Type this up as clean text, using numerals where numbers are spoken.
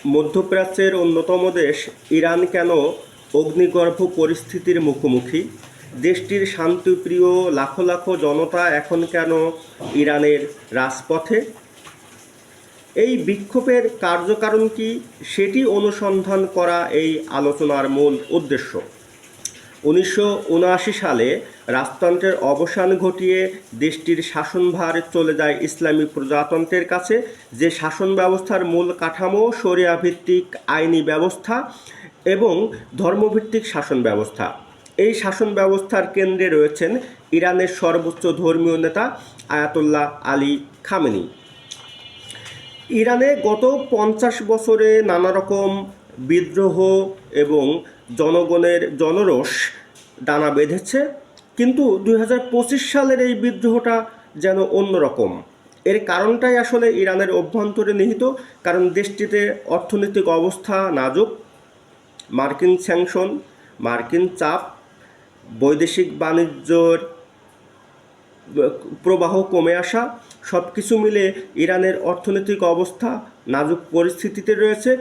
মধ্যপ্রাচ্যের অন্যতম দেশ ইরান কেন অগ্নিগর্ভ পরিস্থিতির মুখোমুখি? দেশটির শান্তিপ্রিয় লাখো লাখো জনতা এখন কেন ইরানের রাজপথে? এই বিক্ষোভের কার্যকারণ কি, সেটি অনুসন্ধান করা এই আলোচনার মূল উদ্দেশ্য। 1979 সালে রাজতন্ত্রের অবসান ঘটিয়ে দেশটির শাসনভার চলে যায় ইসলামী প্রজাতন্ত্রের কাছে, যে শাসন ব্যবস্থার মূল কাঠামো শরিয়া ভিত্তিক আইনি ব্যবস্থা এবং ধর্মভিত্তিক শাসন ব্যবস্থা। এই শাসন ব্যবস্থার কেন্দ্রে রয়েছেন ইরানের সর্বোচ্চ ধর্মীয় নেতা আয়াতুল্লাহ আলী খামেনি। ইরানে গত 50 বছরে নানা রকম বিদ্রোহ এবং জনগণের জনরোষ দানা বেঁধেছে, কিন্তু 2025 সালের এই বিদ্রোহটা যেন অন্যরকম। এর কারণটাই আসলে ইরানের অভ্যন্তরে নিহিত, কারণ দেশটিতে অর্থনৈতিক অবস্থা নাজুক, মার্কিন স্যাংশন, মার্কিন চাপ, বৈদেশিক বাণিজ্যর প্রবাহ কমে আসা, সব কিছু মিলে ইরানের অর্থনৈতিক অবস্থা নাজুক পরিস্থিতিতে রয়েছে।